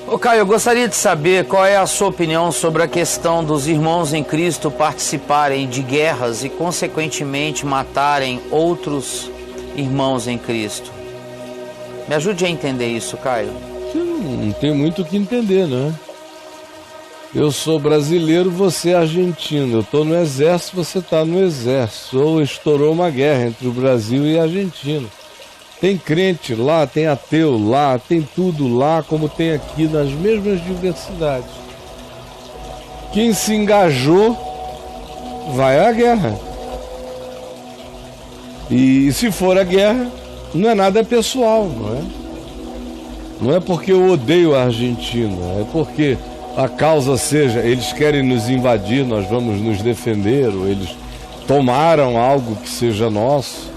Ô Caio, eu gostaria de saber qual é a sua opinião sobre a questão dos irmãos em Cristo participarem de guerras e, consequentemente, matarem outros irmãos em Cristo. Me ajude a entender isso, Caio. Não tem muito o que entender, né? Eu sou brasileiro, você é argentino. Eu estou no exército, você está no exército. Ou estourou uma guerra entre o Brasil e a Argentina. Tem crente lá, tem ateu lá, tem tudo lá, como tem aqui, nas mesmas diversidades. Quem se engajou vai à guerra. E se for a guerra, não é nada pessoal, não é? Não é porque eu odeio a Argentina, é porque a causa seja, eles querem nos invadir, nós vamos nos defender, ou eles tomaram algo que seja nosso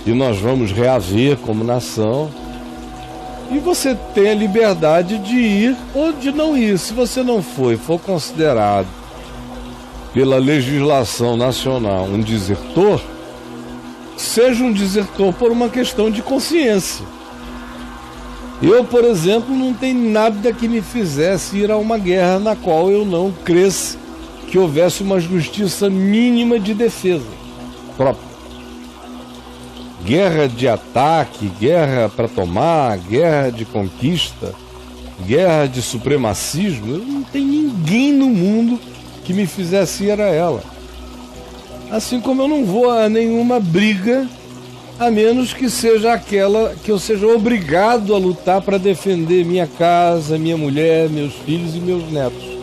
e nós vamos reaver como nação. E você tem a liberdade de ir ou de não ir. Se você não for considerado pela legislação nacional um desertor, seja um desertor por uma questão de consciência. Eu, por exemplo, não tem nada que me fizesse ir a uma guerra na qual eu não cresce que houvesse uma justiça mínima de defesa própria. Guerra de ataque, guerra para tomar, guerra de conquista, guerra de supremacismo, não tem ninguém no mundo que me fizesse ir a ela. Assim como eu não vou a nenhuma briga, a menos que seja aquela que eu seja obrigado a lutar para defender minha casa, minha mulher, meus filhos e meus netos.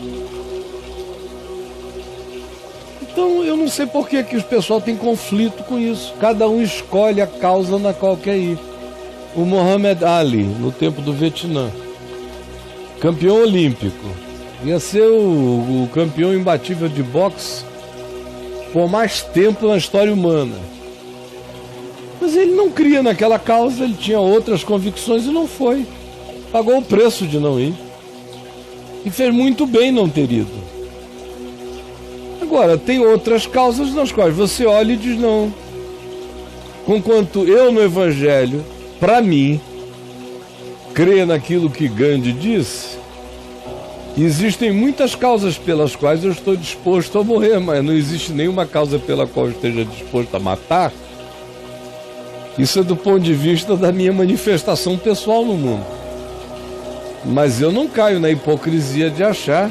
Então eu não sei por que o pessoal tem conflito com isso. Cada um escolhe a causa na qual quer ir. O Muhammad Ali, no tempo do Vietnã, campeão olímpico, ia ser o campeão imbatível de boxe por mais tempo na história humana. Mas ele não cria naquela causa, ele tinha outras convicções e não foi. Pagou o preço de não ir. E fez muito bem não ter ido. Agora, tem outras causas nas quais você olha e diz não. Conquanto eu no Evangelho, para mim, creia naquilo que Gandhi disse, existem muitas causas pelas quais eu estou disposto a morrer, mas não existe nenhuma causa pela qual eu esteja disposto a matar. Isso é do ponto de vista da minha manifestação pessoal no mundo. Mas eu não caio na hipocrisia de achar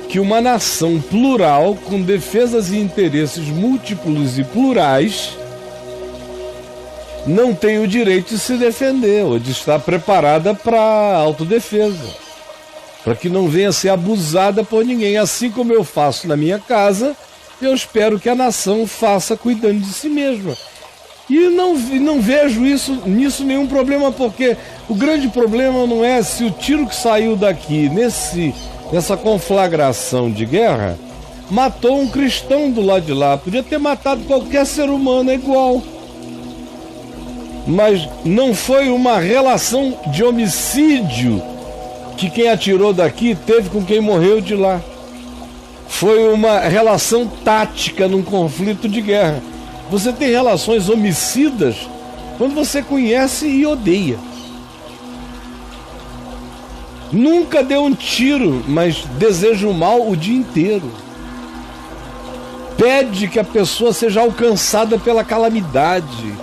que uma nação plural, com defesas e interesses múltiplos e plurais, não tem o direito de se defender ou de estar preparada para a autodefesa, para que não venha a ser abusada por ninguém. Assim como eu faço na minha casa, eu espero que a nação faça cuidando de si mesma. E não vejo nisso nenhum problema, porque o grande problema não é se o tiro que saiu daqui, nessa conflagração de guerra, matou um cristão do lado de lá. Podia ter matado qualquer ser humano, é igual. Mas não foi uma relação de homicídio que quem atirou daqui teve com quem morreu de lá. Foi uma relação tática num conflito de guerra. Você tem relações homicidas quando você conhece e odeia. Nunca deu um tiro, mas deseja o mal o dia inteiro. Pede que a pessoa seja alcançada pela calamidade.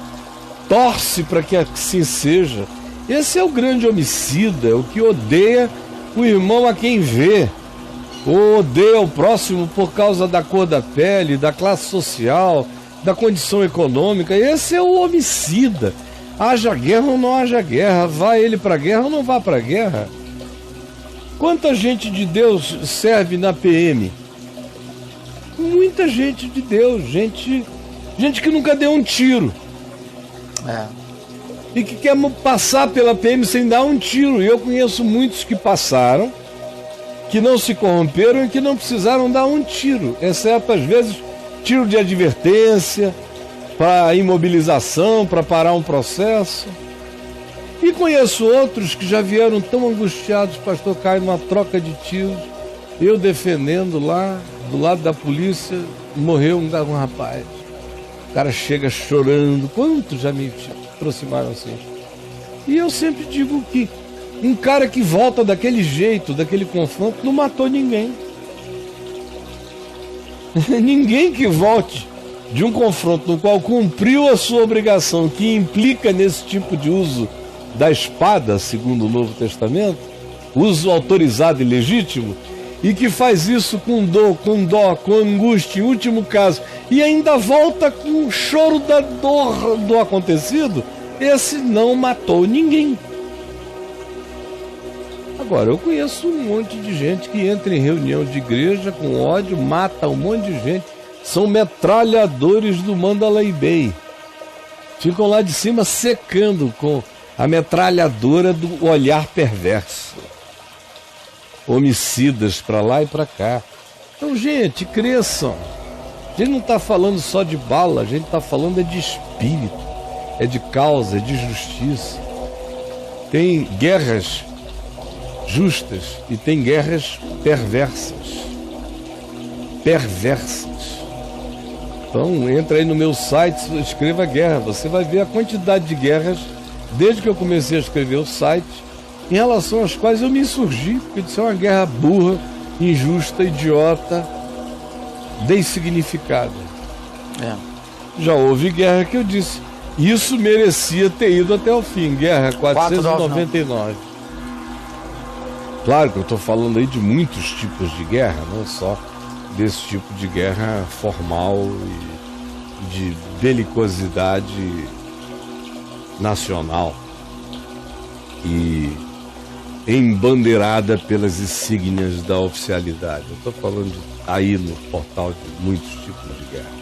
Torce para que assim seja. Esse é o grande homicida, o que odeia o irmão a quem vê. Ou odeia o próximo por causa da cor da pele, da classe social, da condição econômica. Esse é o homicida. Haja guerra ou não haja guerra, vá ele para a guerra ou não vá para a guerra. Quanta gente de Deus serve na PM? Muita gente de Deus, gente que nunca deu um tiro. E que quer passar pela PM sem dar um tiro. E eu conheço muitos que passaram, que não se corromperam e que não precisaram dar um tiro, exceto às vezes tiro de advertência, para imobilização, para parar um processo. E conheço outros que já vieram tão angustiados, pastor Caio, numa troca de tiros, eu defendendo lá, do lado da polícia, morreu um rapaz. O cara chega chorando. Quantos já me aproximaram assim? E eu sempre digo que Um cara que volta daquele jeito, daquele confronto, não matou ninguém. Ninguém que volte de um confronto no qual cumpriu a sua obrigação, que implica nesse tipo de uso da espada, segundo o Novo Testamento, uso autorizado e legítimo, e que faz isso com dor, com angústia, em último caso, e ainda volta com o choro da dor do acontecido, esse não matou ninguém. Agora, eu conheço um monte de gente que entra em reunião de igreja com ódio, mata um monte de gente, são metralhadores do Mandalay Bay. Ficam lá de cima secando com a metralhadora do olhar perverso. Homicidas para lá e para cá. Então, gente, cresçam. A gente não está falando só de bala, a gente está falando de espírito, é de causa, é de justiça. Tem guerras justas e tem guerras perversas. Então, entra aí no meu site, escreva guerra. Você vai ver a quantidade de guerras, desde que eu comecei a escrever o site, em relação às quais eu me insurgi, porque isso é uma guerra burra, injusta, idiota, dessignificada. Já houve guerra que eu disse, isso merecia ter ido até o fim. Guerra 499. Claro que eu estou falando aí de muitos tipos de guerra, não só desse tipo de guerra formal e de belicosidade nacional e embandeirada pelas insígnias da oficialidade. Eu estou falando aí no portal de muitos tipos de guerra.